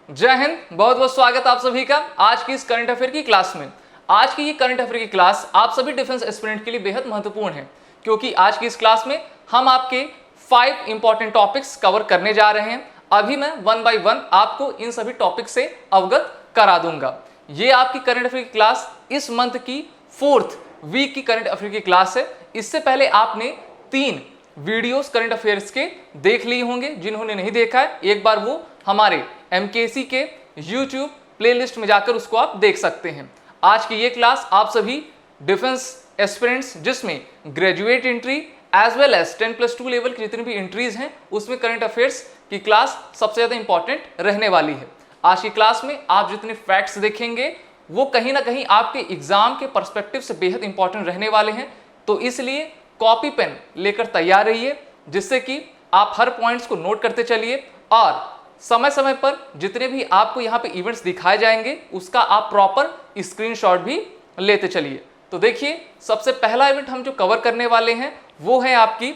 जय हिंद। बहुत बहुत स्वागत आप सभी का आज की इस करंट अफेयर की क्लास में। आज की ये करंट अफेयर की क्लास आप सभी डिफेंस एस्पिरेंट के लिए बेहद महत्वपूर्ण है, क्योंकि आज की इस क्लास में हम आपके 5 इंपॉर्टेंट टॉपिक्स कवर करने जा रहे हैं। अभी मैं 1 बाय 1 आपको इन सभी टॉपिक से अवगत करा दूंगा। ये आपकी करंट अफेयर की क्लास इस मंथ की 4th वीक की करंट अफेयर की क्लास है। इससे पहले आपने 3 वीडियोस करंट अफेयर्स के देख लिए होंगे। जिन्होंने नहीं देखा है, एक बार वो हमारे MKC के YouTube प्लेलिस्ट में जाकर उसको आप देख सकते हैं। आज की ये क्लास आप सभी डिफेंस एस्पिरेंट्स, जिसमें graduate entry as well as 10+2 level की जितनी भी एंट्रीज हैं, उसमें करंट अफेयर्स की क्लास सबसे ज्यादा इंपॉर्टेंट रहने वाली है। आज की क्लास में आप जितने फैक्ट्स देखेंगे वो कहीं ना कहीं आपके एग्जाम के पर्सपेक्टिव से बेहद इंपॉर्टेंट रहने वाले हैं। तो इसलिए कॉपी पेन लेकर तैयार रहिए, जिससे कि आप हर पॉइंट्स को नोट करते चलिए और समय समय पर जितने भी आपको यहाँ पे इवेंट्स दिखाए जाएंगे उसका आप प्रॉपर स्क्रीनशॉट भी लेते चलिए। तो देखिए, सबसे पहला इवेंट हम जो कवर करने वाले हैं वो है आपकी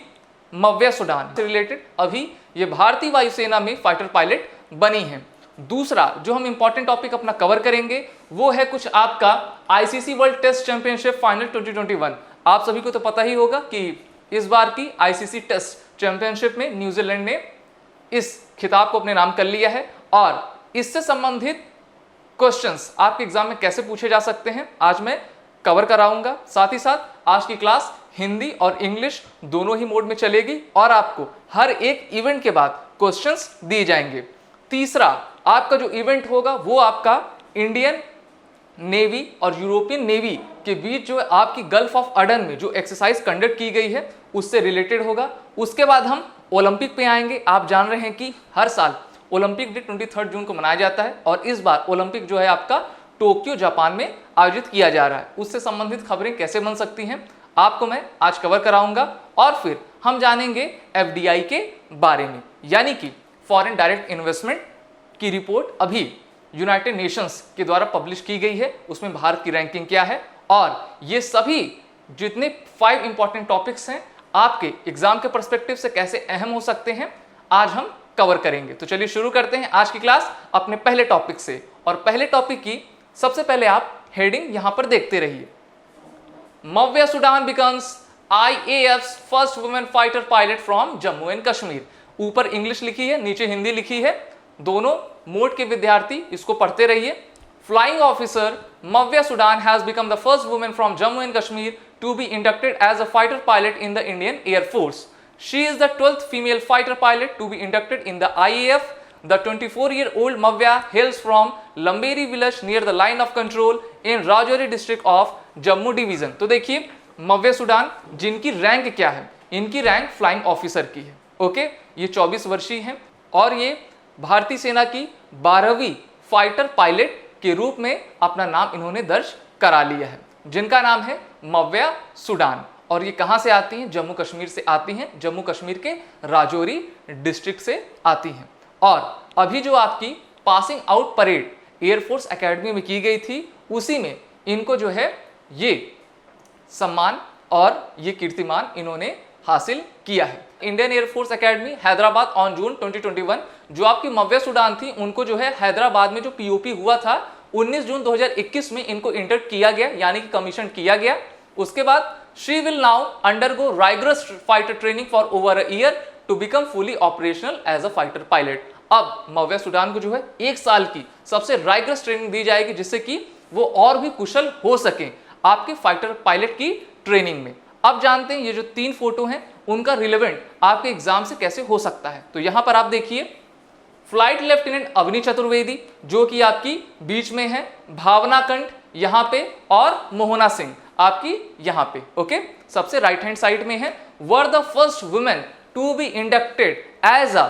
मव्या सुडान से रिलेटेड। अभी ये भारतीय वायुसेना में फाइटर पायलट बनी है। दूसरा जो हम इंपॉर्टेंट टॉपिक अपना कवर करेंगे वो है कुछ आपका ICC world test championship final 2021। आप सभी को तो पता ही होगा कि इस बार की ICC टेस्ट चैंपियनशिप में न्यूजीलैंड ने इस खिताब को अपने नाम कर लिया है और इससे संबंधित क्वेश्चंस आपके एग्जाम में कैसे पूछे जा सकते हैं आज मैं कवर कराऊंगा। साथ ही साथ आज की क्लास हिंदी और इंग्लिश दोनों ही मोड में चलेगी और आपको हर एक इवेंट के बाद क्वेश्चंस दिए जाएंगे। तीसरा आपका जो इवेंट होगा वो आपका इंडियन नेवी और यूरोपियन नेवी के बीच जो आपकी गल्फ ऑफ अडन में जो एक्सरसाइज कंडक्ट की गई है उससे रिलेटेड होगा। उसके बाद हम ओलंपिक पे आएंगे। आप जान रहे हैं कि हर साल ओलंपिक डे 23 जून को मनाया जाता है और इस बार ओलंपिक जो है आपका टोक्यो जापान में आयोजित किया जा रहा है। उससे संबंधित खबरें कैसे बन सकती हैं आपको मैं आज कवर कराऊंगा। और फिर हम जानेंगे FDI के बारे में, यानी कि फॉरेन डायरेक्ट इन्वेस्टमेंट की रिपोर्ट अभी यूनाइटेड नेशंस के द्वारा पब्लिश की गई है। उसमें भारत की रैंकिंग क्या है और ये सभी जितने 5 इंपॉर्टेंट टॉपिक्स हैं आपके एग्जाम के पर्सपेक्टिव से कैसे अहम हो सकते हैं आज हम कवर करेंगे। तो चलिए शुरू करते हैं आज की क्लास अपने पहले टॉपिक से। और पहले टॉपिक की सबसे पहले आप हेडिंग यहां पर देखते रहिए। Mawya Sudan becomes IAF's first women fighter pilot from Jammu and Kashmir. ऊपर इंग्लिश लिखी है, नीचे हिंदी लिखी है। दोनों मोड के विद्यार्थी इसको पढ़ते रहिए। Flying officer Mavya Sudan has become the first woman from Jammu and Kashmir to be inducted as a fighter pilot in the Indian Air Force. She is the 12th female fighter pilot to be inducted in the IAF. The 24-year-old Mavya hails from Lamberi village near the line of control in Rajouri district of Jammu division. तो देखिए, मव्या Sudan जिनकी rank क्या है, इनकी rank flying officer की है। Okay, ये 24 वर्षीय हैं और ये भारतीय सेना की 12वीं फाइटर पायलट के रूप में अपना नाम इन्होंने दर्ज करा लिया है, जिनका नाम है मव्या सुडान। और ये कहां से आती हैं? जम्मू कश्मीर से आती हैं। जम्मू कश्मीर के राजौरी डिस्ट्रिक्ट से आती हैं। और अभी जो आपकी passing out parade air force academy में की गई थी, उसी में इनको जो है ये सम्मान और ये कीर्तिमान इन्होंने हासिल किया है। Indian air force academy Hyderabad on June 2021। जो आपकी मव्या सुडान थी उनको जो है हैदराबाद में जो POP हुआ था 19 जून 2021 में इनको इंडक्ट किया गया, यानी कि कमीशन किया गया। उसके बाद she will now undergo rigorous fighter training for over a year to become fully operational as a fighter pilot. अब मव्या सुडान को जो है 1 साल की सबसे राइगरस ट्रेनिंग दी जाएगी, जिससे कि वो और भी कुशल हो सके आपके फाइटर पायलट की ट्रेनिंग में। अब जानते हैं ये जो 3 फोटो हैं उनका रिलेवेंट आपके एग्जाम से कैसे हो सकता है। तो यहां पर आप देखिए, फ्लाइट लेफ्टिनेंट अवनी चतुर्वेदी जो कि आपकी बीच में है, भावना कंठ यहां पे और मोहना सिंह आपकी यहां पे। ओके, सबसे राइट हैंड साइड में है। Were the first women to be inducted as a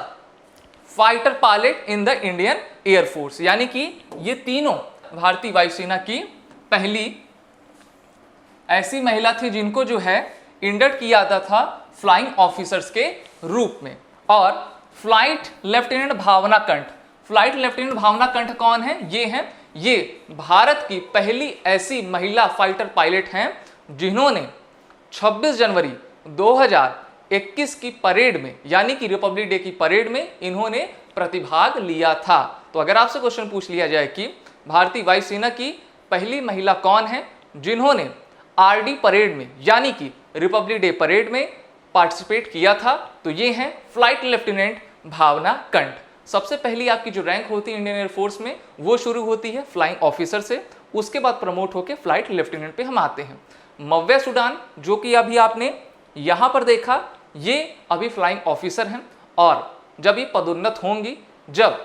fighter pilot in the Indian Air Force, यानी कि ये तीनों भारतीय वायुसेना की पहली ऐसी महिला थी जिनको जो है इंडक्ट किया जाता था फ्लाइंग ऑफिसर्स के रूप में। और फ्लाइट लेफ्टिनेंट भावना कंठ, फ्लाइट लेफ्टिनेंट भावना कंठ कौन है? ये भारत की पहली ऐसी महिला फाइटर पायलट हैं जिन्होंने 26 जनवरी 2021 की परेड में, यानी कि रिपब्लिक डे की परेड में इन्होंने प्रतिभाग लिया था। तो अगर आपसे क्वेश्चन पूछ लिया जाए कि भारतीय वायुसेना की पहली महिला कौन है जिन्होंने आरडी परेड में यानी कि रिपब्लिक डे परेड में पार्टिसिपेट किया था, तो ये हैं फ्लाइट लेफ्टिनेंट भावना कंठ। सबसे पहली आपकी जो रैंक होती है इंडियन एयरफोर्स में वो शुरू होती है फ्लाइंग ऑफिसर से, उसके बाद प्रमोट होकर फ्लाइट लेफ्टिनेंट पे हम आते हैं। मव्या सुडान जो कि अभी आपने यहाँ पर देखा, ये अभी फ्लाइंग ऑफिसर हैं और जब ये पदोन्नत होंगी, जब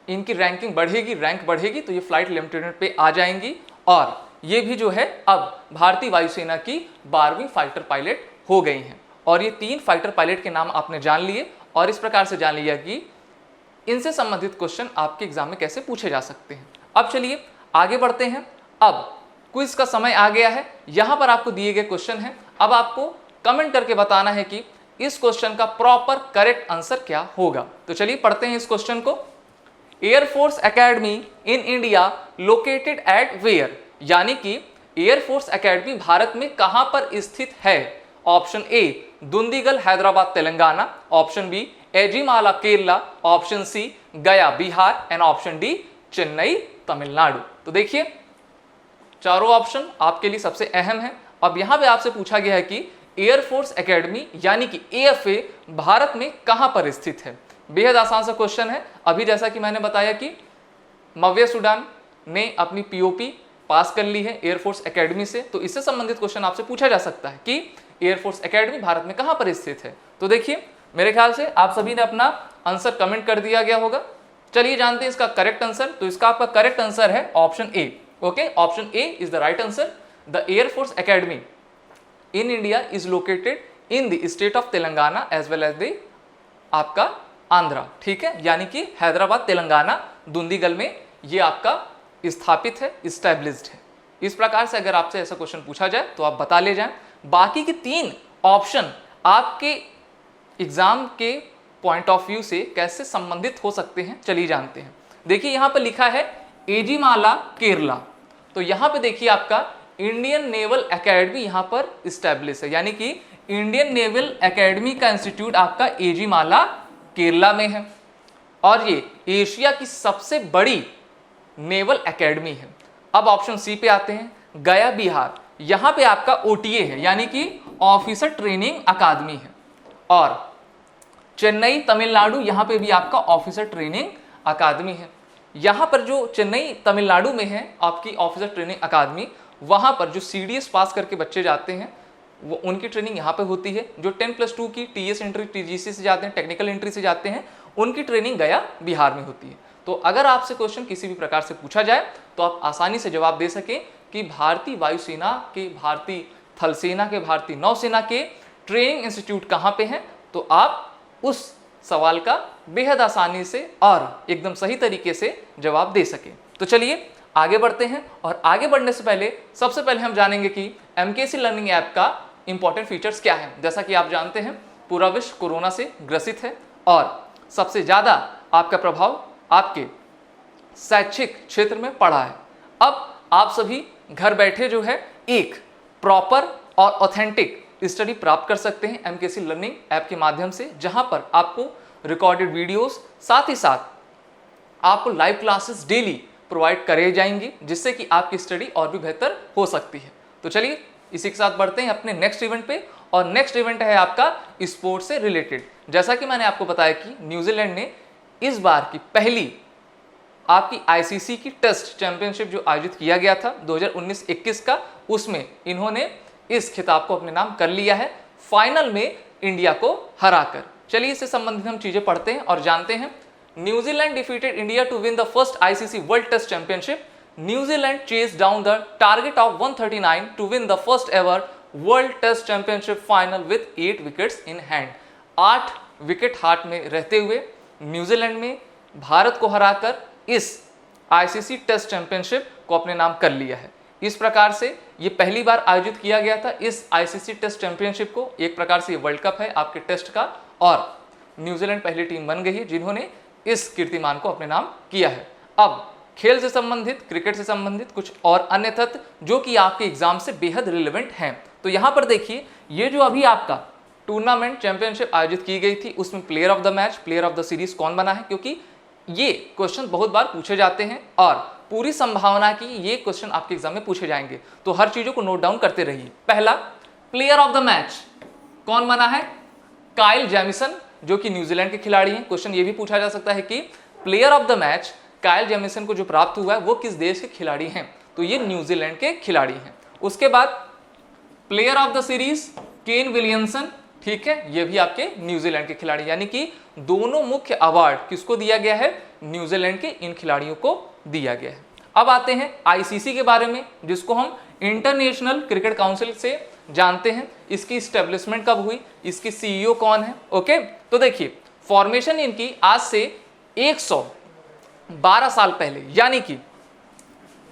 इनकी रैंकिंग बढ़ेगी, रैंक बढ़ेगी, तो ये फ्लाइट लेफ्टिनेंट पे आ जाएंगी और ये भी जो है अब भारतीय वायुसेना की 12वीं फाइटर पायलट हो गई हैं। और ये 3 फाइटर पायलट के नाम आपने जान लिए और इस प्रकार से जान लिया कि इनसे संबंधित क्वेश्चन आपके एग्जाम में कैसे पूछे जा सकते हैं। अब चलिए आगे बढ़ते हैं। अब क्विज का समय आ गया है। यहाँ पर आपको दिए गए क्वेश्चन हैं, अब आपको कमेंट करके बताना है कि इस क्वेश्चन का प्रॉपर करेक्ट आंसर क्या होगा। तो चलिए पढ़ते हैं इस क्वेश्चन को। Air force academy in India located at where, यानी कि एयरफोर्स एकेडमी भारत में कहां पर स्थित है। Option A Dundigal Hyderabad Telangana, option B Ezhimala Kerala, option C Gaya Bihar and option D Chennai Tamil Nadu. तो देखिए चारों ऑप्शन आपके लिए सबसे अहम है। अब यहां पे आपसे पूछा गया है कि एयरफोर्स एकेडमी यानी कि एएफए भारत में कहां पर स्थित है। बेहद आसान सा क्वेश्चन है। अभी जैसा कि मैंने बताया कि मव्या सुडान ने अपनी पीओपी पास कर ली है एयरफोर्स एकेडमी से, तो इससे संबंधित क्वेश्चन आपसे पूछा जा सकता है कि एयरफोर्स एकेडमी भारत में कहां पर स्थित है। तो देखिए मेरे ख्याल से आप सभी ने अपना आंसर कमेंट कर दिया गया होगा। चलिए जानते हैं इसका करेक्ट आंसर। तो इसका आपका करेक्ट आंसर है option A. Okay, option A is the right answer. The air force academy in India is located in the state of Telangana as well as the आपका आंध्रा। ठीक है, यानी कि हैदराबाद तेलंगाना दुंदीगल में ये आपका स्थापित है, इस्टेब्लिश्ड है। इस प्रकार से अगर आपसे ऐसा क्वेश्चन पूछा जाए तो आप बता ले जाएं। बाकी के 3 ऑप्शन आपके एग्जाम के पॉइंट ऑफ व्यू से कैसे संबंधित हो सकते हैं, चलिए जानते हैं। देखिए यहां पर लिखा है एजीमाला केरला, तो यहां पे देखिए आपका इंडियन नेवल एकेडमी यहां पर इस्टेब्लिश है, यानी कि इंडियन नेवल एकेडमी का इंस्टीट्यूट आपका एजीमाला केरला में है और ये एशिया की सबसे बड़ी नेवल एकेडमी है। अब ऑप्शन सी पे आते हैं, गया बिहार, यहां पे आपका ओटीए है यानी कि ऑफिसर ट्रेनिंग अकादमी है और चेन्नई तमिलनाडु यहां पे भी आपका ऑफिसर ट्रेनिंग अकादमी है। यहां पर जो चेन्नई तमिलनाडु में है आपकी ऑफिसर ट्रेनिंग अकादमी, वहां पर जो सीडीएस पास करके बच्चे जाते हैं वो उनकी ट्रेनिंग यहाँ पे होती है। जो 10+2 की टीएस एंट्री टीजीसी से जाते हैं, टेक्निकल एंट्री से जाते हैं, उनकी ट्रेनिंग गया बिहार में होती है। तो अगर आपसे क्वेश्चन किसी भी प्रकार से पूछा जाए तो आप आसानी से जवाब दे सकें कि भारतीय वायुसेना के, भारतीय थल सेना के, भारतीय नौसेना के ट्रेनिंग इंस्टीट्यूट कहाँ पे हैं, तो आप उस सवाल का बेहद आसानी से और एकदम सही तरीके से जवाब दे सकें। तो चलिए आगे बढ़ते हैं और आगे बढ़ने से पहले सबसे पहले हम जानेंगे कि एमकेसी लर्निंग ऐप का इंपॉर्टेंट फीचर्स क्या है। जैसा कि आप जानते हैं पूरा विश्व कोरोना से ग्रसित है और सबसे ज़्यादा आपका प्रभाव आपके शैक्षिक क्षेत्र में पड़ा है। अब आप सभी घर बैठे जो है एक प्रॉपर और ऑथेंटिक स्टडी प्राप्त कर सकते हैं एमकेसी लर्निंग ऐप के माध्यम से, जहां पर आपको रिकॉर्डेड वीडियोस साथ ही साथ आपको लाइव क्लासेस डेली प्रोवाइड करे जाएंगी, जिससे कि आपकी स्टडी और भी बेहतर हो सकती है। तो चलिए इसी के साथ बढ़ते हैं अपने नेक्स्ट इवेंट पे और नेक्स्ट इवेंट है आपका स्पोर्ट्स से रिलेटेड। जैसा कि मैंने आपको बताया कि न्यूजीलैंड ने इस बार की पहली आपकी आईसीसी की टेस्ट चैंपियनशिप जो आयोजित किया गया था 2019-21 का, उसमें इन्होंने इस खिताब को अपने नाम कर लिया है, फाइनल में इंडिया को हराकर। चलिए इससे संबंधित हम चीजें पढ़ते हैं और जानते हैं। New Zealand defeated India to win the first ICC world test championship. New Zealand chase down the target of 139 to win the first ever world test championship final with 8 wickets in hand. 8 wicket हाथ में रहते हुए New Zealand में भारत को हराकर इस ICC test championship को अपने नाम कर लिया है। इस प्रकार से ये पहली बार आयोजित किया गया था इस आईसीसी टेस्ट चैंपियनशिप को। एक प्रकार से ये वर्ल्ड कप है आपके टेस्ट का और न्यूजीलैंड पहली टीम बन गई है जिन्होंने इस कीर्तिमान को अपने नाम किया है। अब खेल से संबंधित, क्रिकेट से संबंधित कुछ और अन्य तथ्य जो कि आपके एग्जाम से बेहद रिलेवेंट हैं। तो यहाँ पर देखिए, ये जो अभी आपका टूर्नामेंट चैंपियनशिप आयोजित की गई थी उसमें player of the match, player of the series कौन बना है, क्योंकि ये क्वेश्चन बहुत बार पूछे जाते हैं और पूरी संभावना की ये क्वेश्चन आपके एग्जाम में पूछे जाएंगे, तो हर चीजों को नोट डाउन करते रहिए। पहला, प्लेयर ऑफ द मैच कौन बना है? काइल जेमिसन, जो कि न्यूजीलैंड के खिलाड़ी हैं। क्वेश्चन ये भी पूछा जा सकता है कि player of the match Kyle Jameson को जो प्राप्त हुआ है वो किस देश के खिलाड़ी हैं? तो ये न्यूजीलैंड के खिलाड़ी हैं। उसके बाद player of the series Kane Williamson, ठीक है, ये भी आपके न्यूजीलैंड के खिलाड़ी, यानी कि दोनों मुख्य अवार्ड किसको दिया गया है? न्यूजीलैंड के इन खिलाड़ियों को दिया गया है। अब आते हैं आईसीसी के बारे में, जिसको हम इंटरनेशनल क्रिकेट काउंसिल से जानते हैं। इसकी स्टेब्लिशमेंट कब हुई? इसकी सीईओ कौन है? ओके, तो देखिए फॉर्मेशन इनकी आज से 112 साल पहले यानी कि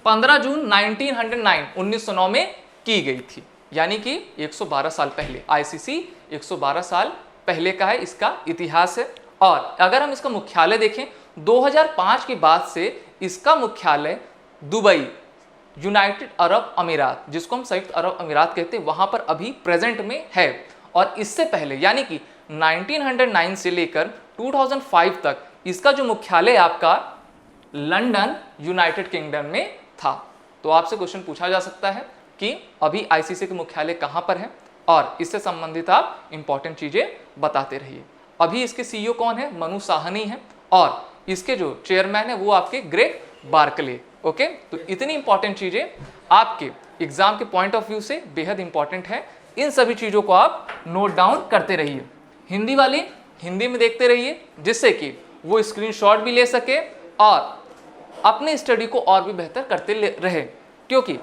15 जून 1909 में की गई थी, यानी कि 112 साल पहले। आईसीसी 112 साल पहले का है, इसका इतिहास है। और अगर हम इसका मुख्यालय देखें, 2005 के बाद से इसका मुख्यालय दुबई, यूनाइटेड अरब अमीरात, जिसको हम संयुक्त अरब अमीरात कहते हैं, वहां पर अभी प्रेजेंट में है। और इससे पहले यानी कि 1909 से लेकर 2005 तक इसका जो मुख्यालय आपका लंदन, यूनाइटेड किंगडम में था। तो आपसे क्वेश्चन पूछा जा सकता है कि अभी आईसीसी के मुख्यालय कहां पर है, और इससे संबंधित आप इंपॉर्टेंट चीजें बताते रहिए। अभी इसके सीईओ कौन है? मनु साहनी है, और इसके जो चेयरमैन है वो आपके ग्रेग बार्कले। ओके, तो इतनी इंपॉर्टेंट चीजें आपके एग्जाम के पॉइंट ऑफ व्यू से बेहद इंपॉर्टेंट है। इन सभी चीजों को आप नोट डाउन करते रहिए। हिंदी वाले हिंदी में देखते रहिए, जिससे कि वो स्क्रीनशॉट भी ले सके और अपने स्टडी को और भी बेहतर करते रहे, क्योंकि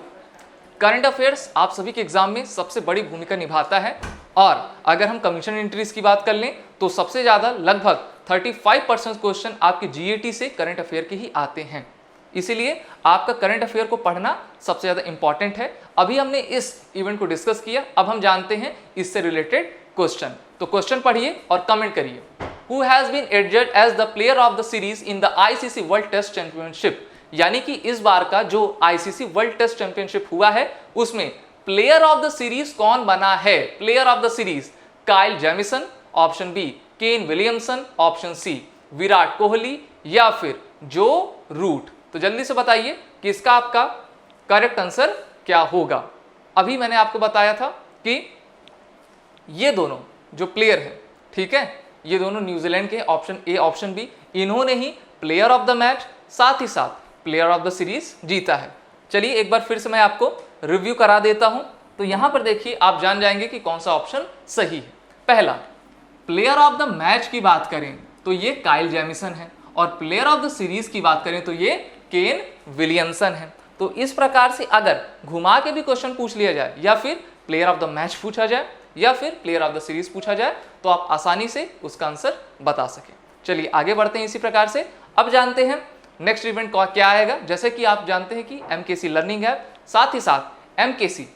करंट अफेयर्स आप सभी के एग्जाम में सबसे बड़ी भूमिका निभाता है। और अगर हम कमीशन एंट्रीज की बात कर लें तो सबसे ज़्यादा लगभग 35% क्वेश्चन आपके जीएटी से करंट अफेयर के ही आते हैं। इसीलिए आपका करंट अफेयर को पढ़ना सबसे ज़्यादा इंपॉर्टेंट है। अभी हमने इस इवेंट को डिस्कस किया, अब हम जानते हैं इससे रिलेटेड क्वेश्चन। तो क्वेश्चन पढ़िए और कमेंट करिए। Who has been adjudged as the player of the series in the ICC World Test Championship? यानी कि इस बार का जो ICC वर्ल्ड टेस्ट चैंपियनशिप हुआ है उसमें प्लेयर ऑफ द सीरीज कौन बना है? Player of the series Kyle Jamieson, option B Kane Williamson, option C Virat Kohli, या फिर जो रूट। तो जल्दी से बताइए कि इसका आपका करेक्ट आंसर क्या होगा। अभी मैंने आपको बताया था कि ये दोनों जो प्लेयर है, ठीक है, ये दोनों न्यूजीलैंड के, ऑप्शन ए ऑप्शन बी, इन्होंने ही प्लेयर ऑफ द मैच साथ ही साथ प्लेयर ऑफ द सीरीज जीता है। चलिए एक बार फिर से मैं आपको रिव्यू करा देता हूं। तो यहां पर देखिए आप जान जाएंगे कि कौन सा ऑप्शन सही है। पहला, प्लेयर ऑफ द मैच की बात करें तो ये काइल जेमिसन है, और प्लेयर ऑफ द सीरीज की बात करें तो ये केन विलियमसन है। तो इस प्रकार से अगर घुमा के भी क्वेश्चन पूछ लिया जाए, या फिर प्लेयर ऑफ द मैच पूछा जाए, या फिर प्लेयर ऑफ द सीरीज पूछा जाए, तो आप आसानी से उसका आंसर बता सकें। चलिए आगे बढ़ते हैं इसी प्रकार से। अब जानते हैं नेक्स्ट इवेंट क्या आएगा। जैसे कि आप जानते हैं कि एमकेसी लर्निंग ऐप, साथ ही साथ एमकेसी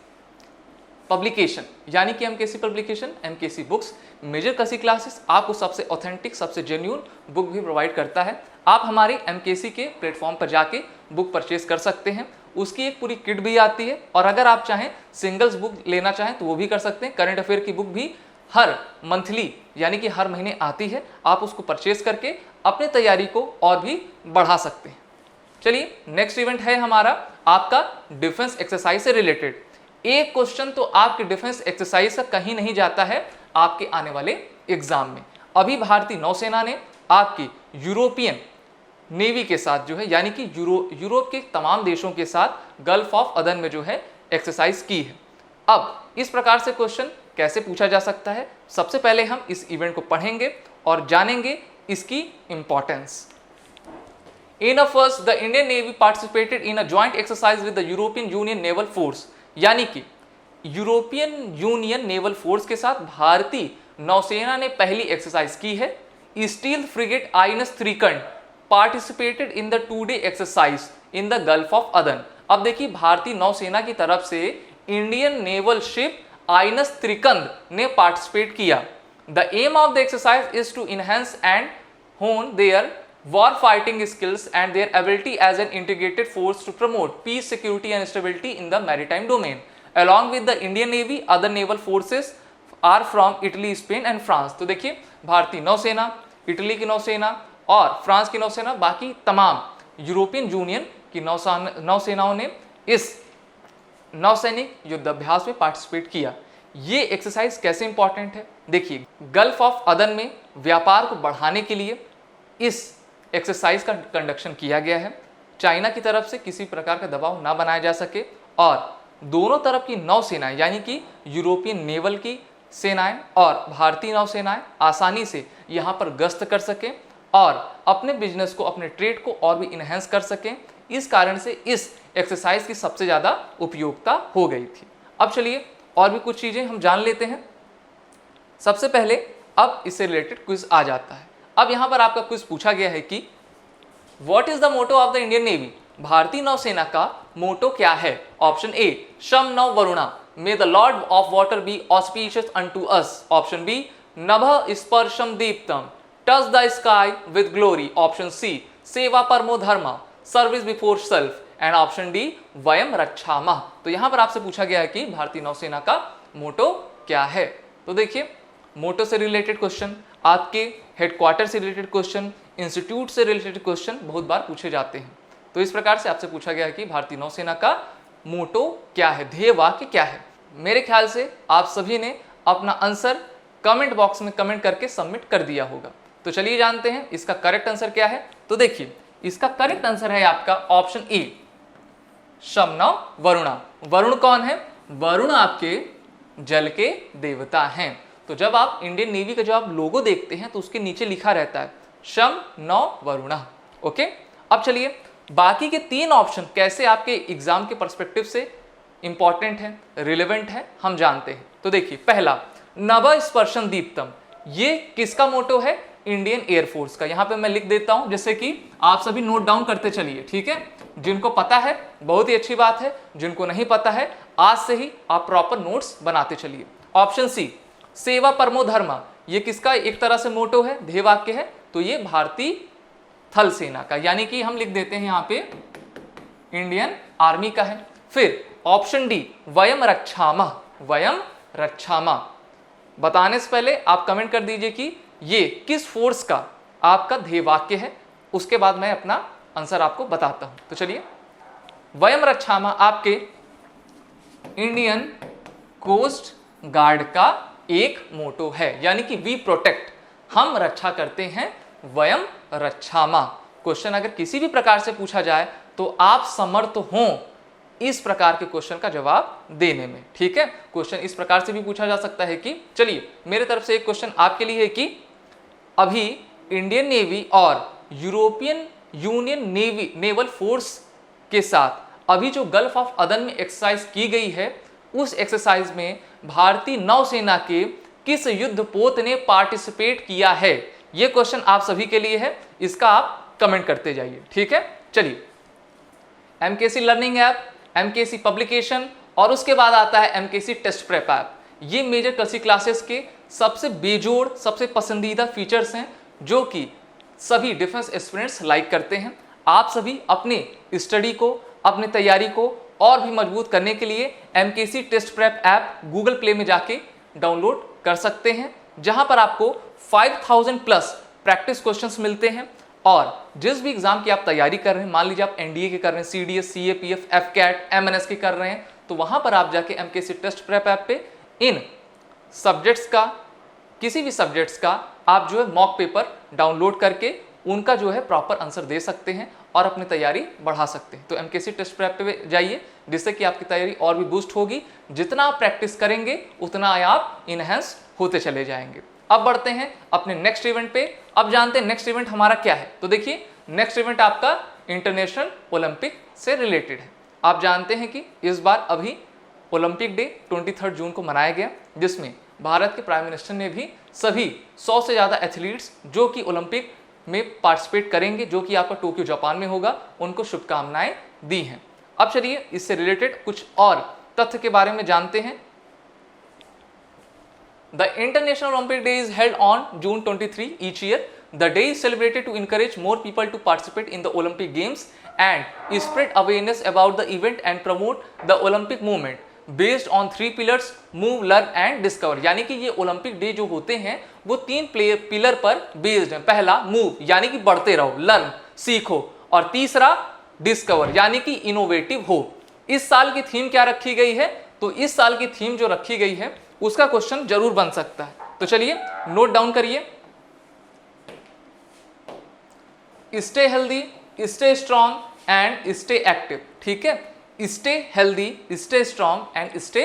पब्लिकेशन, यानी कि MKC publication, MKC books, major Kalshi classes आपको सबसे ऑथेंटिक, सबसे जेन्युइन बुक भी प्रोवाइड करता है। आप हमारे एमकेसी के प्लेटफॉर्म पर जाके बुक परचेज कर सकते हैं। उसकी एक पूरी किट भी आती है, और अगर आप चाहें सिंगल्स बुक लेना चाहें तो वो भी कर सकते हैं। करंट अफेयर की बुक भी हर मंथली यानी कि हर महीने आती है, आप उसको परचेज करके अपने तैयारी को और भी बढ़ा सकते हैं। चलिए नेक्स्ट इवेंट है हमारा आपका डिफेंस एक्सरसाइज से रिलेटेड। एक क्वेश्चन तो आपके डिफेंस एक्सरसाइज का कहीं नहीं जाता है आपके आने वाले एग्जाम में। अभी भारतीय नौसेना ने आपकी यूरोपियन नेवी के साथ जो है, यानी कि यूरोप के तमाम देशों के साथ गल्फ ऑफ अदन में जो है एक्सरसाइज की है। अब इस प्रकार से क्वेश्चन कैसे पूछा जा सकता है, सबसे पहले हम इस इवेंट को पढ़ेंगे और जानेंगे इसकी importance. In a first the Indian navy participated in a joint exercise with the European union naval force, यानी कि यूरोपियन यूनियन नेवल फोर्स के साथ भारतीय नौसेना ने पहली एक्सरसाइज की है। Steel frigate INS Trikand participated in the 2-day exercise in the Gulf of Aden. अब देखिए भारतीय नौसेना की तरफ से Indian naval ship INS Trikand ने पार्टिसिपेट किया। The aim of the exercise is to enhance and hone their war fighting skills and their ability as an integrated force to promote peace, security and stability in the maritime domain. Along with the Indian Navy, other naval forces are from Italy, Spain and France. तो देखिए भारतीय नौसेना, Italy की नौसेना और France की नौसेना, बाकी तमाम यूरोपियन यूनियन की नौसेनाओं ने इस नौसैनिक युद्धाभ्यास में पार्टिसिपेट किया। ये एक्सरसाइज कैसे इंपॉर्टेंट है, देखिए गल्फ ऑफ अदन में व्यापार को बढ़ाने के लिए इस एक्सरसाइज का कंडक्शन किया गया है। चाइना की तरफ से किसी प्रकार का दबाव ना बनाया जा सके और दोनों तरफ की नौसेनाएं यानी कि यूरोपियन नेवल की सेनाएं और भारतीय नौसेनाएं आसानी से यहाँ पर गश्त कर सकें और अपने बिजनेस को, अपने ट्रेड को और भी इन्हेंस कर सकें। इस कारण से इस एक्सरसाइज की सबसे ज़्यादा उपयोगिता हो गई थी। अब चलिए और भी कुछ चीज़ें हम जान लेते हैं। सबसे पहले अब इससे रिलेटेड क्विज आ जाता है। अब यहाँ पर आपका क्विज पूछा गया है कि what is the motto of the Indian navy, भारतीय नौसेना का मोटो क्या है। ऑप्शन ए शम नौ वरुणा, may the lord of water be auspicious unto us. Option B नभ स्पर्शम दीप्तम, touch the sky with glory. Option C सेवा परमो धर्म, service before self. And option D वयम रक्षामः। तो यहां पर आपसे पूछा गया है कि भारतीय नौसेना का मोटो क्या है। तो देखिए मोटो से रिलेटेड क्वेश्चन, आपके हेडक्वार्टर से रिलेटेड क्वेश्चन, इंस्टीट्यूट से रिलेटेड क्वेश्चन बहुत बार पूछे जाते हैं। तो इस प्रकार से आपसे पूछा गया है कि भारतीय नौसेना का मोटो क्या है, ध्येय वाक्य क्या है। मेरे ख्याल से आप सभी ने अपना आंसर कमेंट बॉक्स में कमेंट करके सबमिट कर दिया होगा। तो चलिए जानते हैं इसका करेक्ट आंसर क्या है। तो देखिए इसका करेक्ट आंसर है आपका ऑप्शन ए शम नौ वरुणा। वरुण कौन है, वरुण आपके जल के देवता हैं। तो जब आप इंडियन नेवी का जो आप लोगो देखते हैं तो उसके नीचे लिखा रहता है शम नौ वरुणा। ओके, अब चलिए बाकी के तीन ऑप्शन कैसे आपके एग्जाम के पर्सपेक्टिव से इंपॉर्टेंट है, रिलेवेंट है, हम जानते हैं। तो देखिए पहला नभ स्पर्शन दीप्तम, ये किसका मोटो है, इंडियन एयरफोर्स का। यहां पे मैं लिख देता हूं जैसे कि आप सभी नोट डाउन करते चलिए, ठीक है। जिनको पता है बहुत ही अच्छी बात है, जिनको नहीं पता है आज से ही आप प्रॉपर नोट्स बनाते चलिए। ऑप्शन सी सेवा परमो धर्म, ये किसका एक तरह से मोटो है, ध्येय वाक्य है। तो ये भारतीय थल सेना का, यानी कि हम लिख देते हैं यहाँ पे इंडियन आर्मी का है। फिर ऑप्शन डी वयम रक्षामः, वयम रक्षामः। बताने से पहले आप कमेंट कर दीजिए कि ये किस फोर्स का आपका ध्येय वाक्य है, उसके बाद मैं अपना आंसर आपको बताता हूं। तो चलिए वयम रक्षामः आपके इंडियन कोस्ट गार्ड का एक मोटो है, यानी कि वी प्रोटेक्ट, हम रक्षा करते हैं, वयम रक्षामः। क्वेश्चन अगर किसी भी प्रकार से पूछा जाए तो आप समर्थ हों इस प्रकार के क्वेश्चन का जवाब देने में, ठीक है। क्वेश्चन इस प्रकार से भी पूछा जा सकता है कि चलिए मेरे तरफ से एक क्वेश्चन आपके लिए है कि अभी इंडियन नेवी और European union navy naval force के साथ अभी जो गल्फ ऑफ अदन में एक्सरसाइज की गई है, उस एक्सरसाइज में भारतीय नौसेना के किस युद्धपोत ने पार्टिसिपेट किया है। यह क्वेश्चन आप सभी के लिए है, इसका आप कमेंट करते जाइए, ठीक है। चलिए MKC learning app, MKC publication और उसके बाद आता है एमकेसी टेस्ट प्रेप ऐप। ये मेजर कृषि क्लासेस के सबसे बेजोड़, सबसे पसंदीदा फीचर्स हैं जो कि सभी डिफेंस एस्पिरेंट्स लाइक करते हैं। आप सभी अपने स्टडी को, अपने तैयारी को और भी मजबूत करने के लिए MKC test prep app Google Play में जाके डाउनलोड कर सकते हैं, जहां पर आपको 5000 प्लस प्रैक्टिस क्वेश्चंस मिलते हैं। और जिस भी एग्जाम की आप तैयारी कर रहे हैं, मान लीजिए आप एनडीए के कर रहे हैं, सीडीएस, सीएपीएफ, एफकैट, एमएनएस के कर रहे हैं, तो वहां पर आप जाके एमकेसी टेस्ट प्रेप ऐप पे इन सब्जेक्ट्स का, किसी भी सब्जेक्ट्स का आप जो है मॉक पेपर डाउनलोड करके उनका जो है प्रॉपर आंसर दे सकते हैं और अपनी तैयारी बढ़ा सकते हैं। तो एमकेसी टेस्ट प्रेप पे जाइए, जिससे कि आपकी तैयारी और भी बूस्ट होगी। जितना आप प्रैक्टिस करेंगे उतना आप इनहेंस होते चले जाएंगे। अब बढ़ते हैं अपने नेक्स्ट इवेंट पे। अब जानते हैं नेक्स्ट इवेंट हमारा क्या है। तो देखिए नेक्स्ट इवेंट आपका इंटरनेशनल ओलंपिक से रिलेटेड है। आप जानते हैं कि इस बार अभी ओलंपिक डे 23 जून को मनाया गया, जिसमें भारत के प्राइम मिनिस्टर ने भी सभी 100 से ज़्यादा एथलीट्स जो कि ओलंपिक में पार्टिसिपेट करेंगे, जो कि आपका टोक्यो जापान में होगा, उनको शुभकामनाएं दी हैं। अब चलिए इससे रिलेटेड कुछ और तथ्य के बारे में जानते हैं। The International Olympic Day is held on June 23 each year. The day is celebrated to encourage more people to participate in the Olympic Games and spread awareness about the event and promote the Olympic movement. Based on 3 pillars move, learn and discover. यानी कि ये Olympic day जो होते हैं वो 3 pillar पर based है। पहला मूव यानी कि बढ़ते रहो, लर्न सीखो, और तीसरा डिस्कवर यानी कि इनोवेटिव हो। इस साल की थीम क्या रखी गई है? तो इस साल की थीम जो रखी गई है उसका क्वेश्चन जरूर बन सकता है। तो चलिए नोट डाउन करिए, stay healthy, stay strong and stay active. ठीक है, stay healthy, stay strong and stay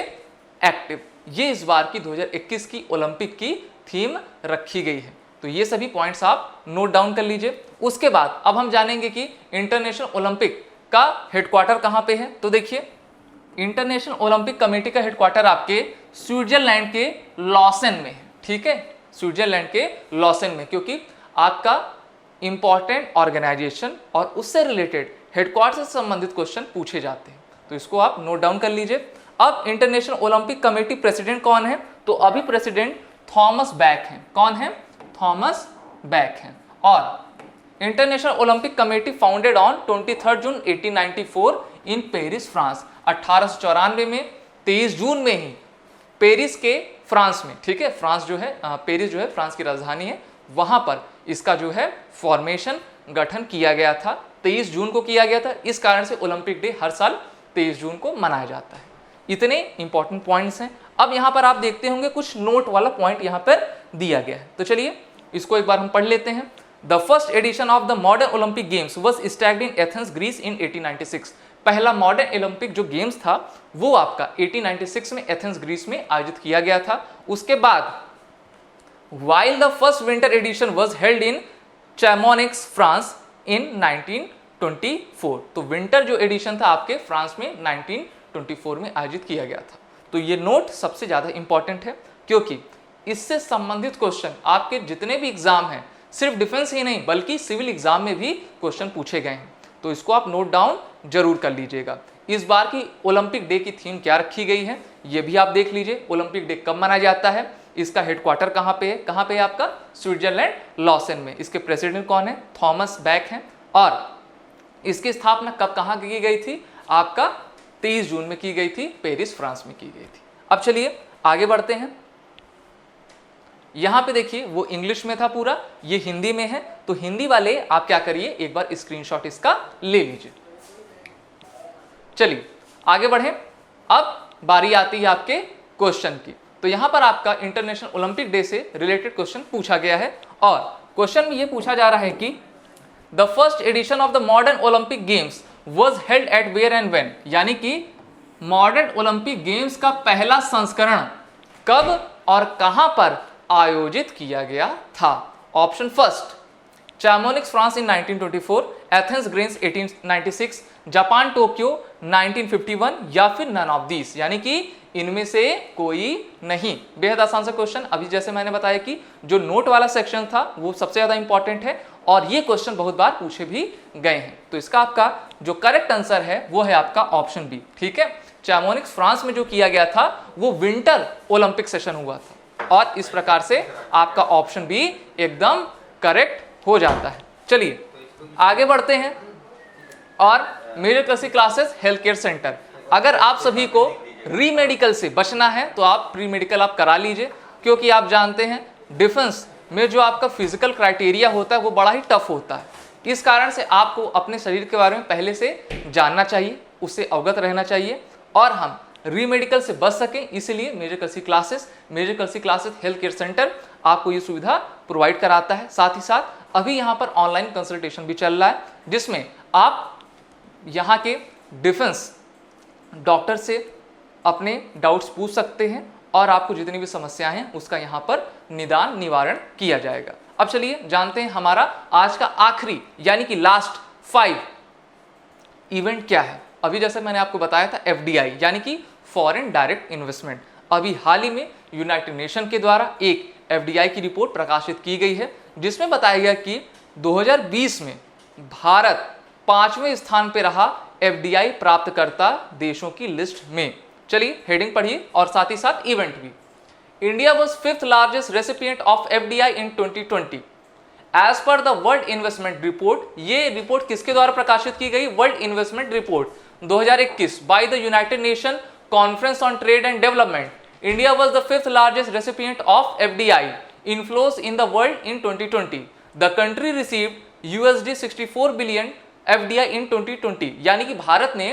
active, ये इस बार की 2021 की ओलंपिक की थीम रखी गई है। तो ये सभी पॉइंट्स आप नोट डाउन कर लीजिए। उसके बाद अब हम जानेंगे कि इंटरनेशनल ओलंपिक का हेडक्वार्टर कहाँ पे है। तो देखिए, इंटरनेशनल ओलंपिक कमेटी का हेडक्वार्टर आपके स्विट्जरलैंड के लॉसेन में है। ठीक है, स्विट्जरलैंड के लॉसेन में, क्योंकि आपका इंपॉर्टेंट ऑर्गेनाइजेशन और उससे रिलेटेड हेडक्वार्टर से संबंधित क्वेश्चन पूछे जाते हैं। तो इसको आप नोट डाउन कर लीजिए। अब इंटरनेशनल ओलंपिक कमेटी प्रेसिडेंट कौन है? तो अभी प्रेसिडेंट थॉमस बैक हैं। कौन है? थॉमस बैक हैं। और international Olympic committee founded on 23 June 1894 in Paris, France. 1894 में 23 जून में ही पेरिस के फ्रांस में, ठीक है, फ्रांस जो है, पेरिस जो है फ्रांस की राजधानी है, वहां पर इसका जो है फॉर्मेशन गठन किया गया था। 23 जून को किया गया था। इस कारण से ओलंपिक डे हर साल 23 जून को मनाया जाता है। इतने इंपॉर्टेंट पॉइंट्स हैं। अब यहाँ पर आप देखते होंगे कुछ नोट वाला पॉइंट यहाँ पर दिया गया है। तो चलिए इसको एक बार हम पढ़ लेते हैं। The first edition of the modern Olympic games was staged in Athens, Greece in 1896। पहला मॉडर्न ओलंपिक जो गेम्स था वो आपका 1896 में एथेंस, ग्रीस में आयोजित किया गया था। उसके बाद while the first winter edition was held in Chamonix, France in 1924। तो विंटर जो एडिशन था आपके फ्रांस में 1924 में आयोजित किया गया था। तो ये नोट सबसे ज़्यादा इंपॉर्टेंट है, क्योंकि इससे संबंधित क्वेश्चन आपके जितने भी एग्जाम हैं, सिर्फ डिफेंस ही नहीं बल्कि सिविल एग्जाम में भी क्वेश्चन पूछे गए हैं। तो इसको आप नोट डाउन जरूर कर लीजिएगा। इस बार की ओलंपिक डे की थीम क्या रखी गई है ये भी आप देख लीजिए। ओलंपिक डे कब मनाया जाता है, इसका हेडक्वार्टर कहाँ पे है? कहाँ पे है आपका? स्विट्जरलैंड, लॉसेन में। इसके प्रेसिडेंट कौन है? थॉमस बैक हैं। और इसकी स्थापना कब कहाँ की गई थी? आपका 23 जून में की गई थी, पेरिस, फ्रांस में की गई थी। अब चलिए आगे बढ़ते हैं। यहाँ पे देखिए वो इंग्लिश में था पूरा, ये हिंदी में है। तो हिंदी वाले आप क्या करिए, एक बार स्क्रीनशॉट इसका ले लीजिए। चलिए आगे बढ़े। अब बारी आती है आपके क्वेश्चन की। तो यहां पर आपका इंटरनेशनल ओलंपिक डे से रिलेटेड क्वेश्चन पूछा गया है, और क्वेश्चन में यह पूछा जा रहा है कि the first edition of the modern Olympic games was held at where and when. यानी कि मॉडर्न ओलंपिक गेम्स का पहला संस्करण कब और कहां पर आयोजित किया गया था? Option first, Chamonix, France in 1924, Athens, Greece 1896, Japan, Tokyo 1951, या फिर नन ऑफ दिस, यानी कि इनमें से कोई नहीं। बेहद आसान सा क्वेश्चन। अभी जैसे मैंने बताया कि जो नोट वाला सेक्शन था वो सबसे ज्यादा इंपॉर्टेंट है, और ये क्वेश्चन बहुत बार पूछे भी गए हैं। तो इसका आपका जो करेक्ट आंसर है वो है आपका ऑप्शन बी। ठीक है, चैमोनिक्स, फ्रांस में जो किया गया था वो विंटर ओलंपिक सेशन हुआ था, और इस प्रकार से आपका ऑप्शन बी एकदम करेक्ट हो जाता है। चलिए आगे बढ़ते हैं। और मेजर कृषि क्लासेस हेल्थ केयर सेंटर, अगर आप सभी को री मेडिकल से बचना है तो आप प्री मेडिकल आप करा लीजिए, क्योंकि आप जानते हैं डिफेंस में जो आपका फिजिकल क्राइटेरिया होता है वो बड़ा ही टफ होता है। इस कारण से आपको अपने शरीर के बारे में पहले से जानना चाहिए, उससे अवगत रहना चाहिए, और हम री मेडिकल से बच सकें इसलिए मेजर कृषि क्लासेस हेल्थ केयर सेंटर आपको ये सुविधा प्रोवाइड कराता है। साथ ही साथ अभी यहाँ पर ऑनलाइन कंसल्टेशन भी चल रहा है, जिसमें आप यहाँ के डिफेंस डॉक्टर से अपने डाउट्स पूछ सकते हैं, और आपको जितनी भी समस्याएं हैं उसका यहाँ पर निदान निवारण किया जाएगा। अब चलिए जानते हैं हमारा आज का आखिरी यानी कि लास्ट 5 इवेंट क्या है। अभी जैसे मैंने आपको बताया था FDI यानी कि फॉरेन डायरेक्ट इन्वेस्टमेंट, अभी हाल ही में यूनाइटेड नेशन के द्वारा एक FDI की रिपोर्ट प्रकाशित की गई है, जिसमें बताया गया कि 2020 में भारत 5वें स्थान पर रहा FDI प्राप्तकर्ता देशों की लिस्ट में। चलिए हेडिंग पढ़िए और साथ ही साथ इवेंट भी। India was 5th largest recipient of FDI in 2020 as per the world investment report. ये रिपोर्ट किसके द्वारा प्रकाशित की गई? World investment report 2021 by the United Nation Conference on Trade and Development, India was the fifth largest recipient of FDI inflows in the world in 2020. The country received USD 64 billion FDI in 2020. यानी कि भारत ने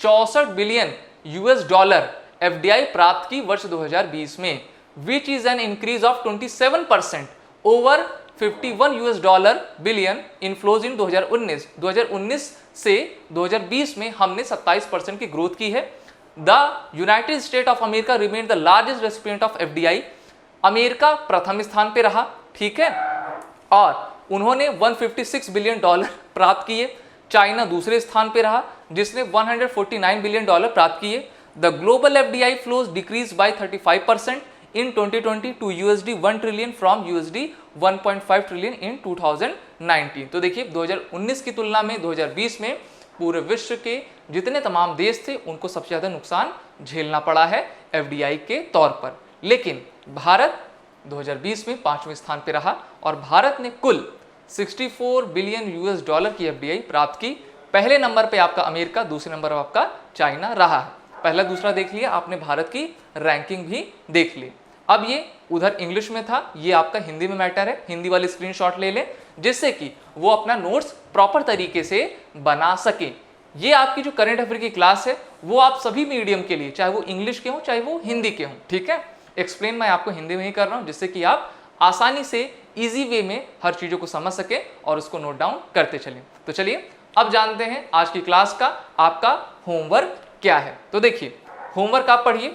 64 billion $, FDI प्राप्त की वर्ष 2020 में, which is an increase of 27% over 51 billion inflows इन 2019 से 2020 में हमने 27% की ग्रोथ की है। The United state of America remain the largest recipient of FDI. America प्रथम स्थान पे रहा, ठीक है, और उन्होंने $156 बिलियन प्राप्त किए। चाइना दूसरे स्थान पे रहा जिसने $149 बिलियन प्राप्त किए। The global FDI flows decrease by 35% in 2020 to USD 1 trillion from USD 1.5 trillion इन 2019। तो देखिए 2019 की तुलना में 2020 में पूरे विश्व के जितने तमाम देश थे उनको सबसे ज़्यादा नुकसान झेलना पड़ा है एफडीआई के तौर पर। लेकिन भारत 2020 में 5वें स्थान पर रहा और भारत ने कुल 64 बिलियन $, की एफडीआई प्राप्त की। पहले नंबर पे आपका अमेरिका, दूसरे नंबर पर आपका चाइना रहा है। पहला दूसरा देख लिया आपने, भारत की रैंकिंग भी देख ली। अब ये उधर इंग्लिश में था, ये आपका हिंदी में मैटर है। हिंदी वाली स्क्रीनशॉट ले लें जिससे कि वो अपना नोट्स प्रॉपर तरीके से बना सके। ये आपकी जो करंट अफेयर की क्लास है वो आप सभी मीडियम के लिए, चाहे वो इंग्लिश के हों चाहे वो हिंदी के हों, ठीक है। एक्सप्लेन मैं आपको हिंदी में ही कर रहा हूँ जिससे कि आप आसानी से इजी वे में हर चीज़ों को समझ सके और उसको नोट डाउन करते चलें। तो चलिए अब जानते हैं आज की क्लास का आपका होमवर्क क्या है। तो देखिए होमवर्क आप पढ़िए।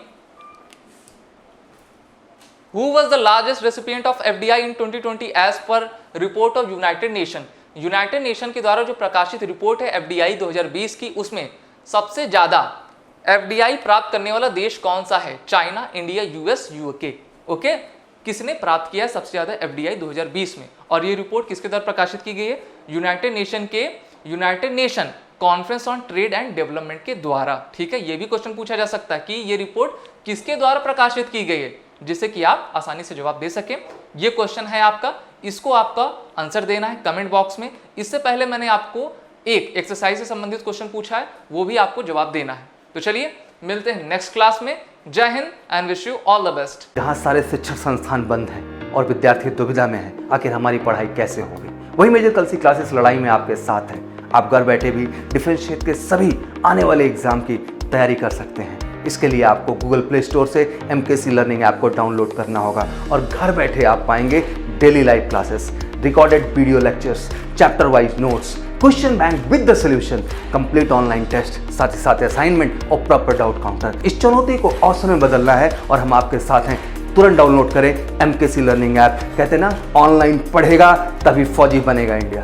Who was the largest recipient of FDI in 2020 as per report of United Nation? United nation के द्वारा जो प्रकाशित रिपोर्ट है एफडीआई 2020 की, उसमें सबसे ज्यादा एफडीआई प्राप्त करने वाला देश कौन सा है? China, India, US, UK. Okay, किसने प्राप्त किया सबसे ज्यादा एफडीआई 2020 में? और ये रिपोर्ट किसके द्वारा प्रकाशित की गई है? यूनाइटेड नेशन के United nation conference on trade and development के द्वारा, ठीक है। ये भी क्वेश्चन पूछा जा सकता है कि ये रिपोर्ट किसके द्वारा प्रकाशित की गई है, जिससे कि आप आसानी से जवाब दे सकें। ये क्वेश्चन है आपका, इसको आपका आंसर देना है कमेंट बॉक्स में। इससे पहले मैंने आपको एक एक्सरसाइज से संबंधित क्वेश्चन पूछा है, वो भी आपको जवाब देना है। तो चलिए मिलते हैं नेक्स्ट क्लास में। जय Hind and wish you all the best. जहाँ सारे शिक्षण संस्थान बंद हैं और विद्यार्थी दुविधा में हैं, आखिर हमारी पढ़ाई कैसे होगी? वही मेजर कल सी क्लासेस लड़ाई में आपके साथ है। आप घर बैठे भी डिफेंस क्षेत्र के सभी आने वाले एग्जाम की तैयारी कर सकते हैं। इसके लिए आपको गूगल प्ले स्टोर से MKC लर्निंग ऐप को डाउनलोड करना होगा और घर बैठे आप पाएंगे daily live classes, recorded video lectures, chapter wise notes, question bank with the solution, complete online test, साथ ही साथ असाइनमेंट और प्रॉपर डाउट काउंटर। इस चुनौती को अवसर में बदलना है और हम आपके साथ हैं। तुरंत डाउनलोड करें MKC लर्निंग ऐप। कहते हैं ना, ऑनलाइन पढ़ेगा तभी फौजी बनेगा इंडिया।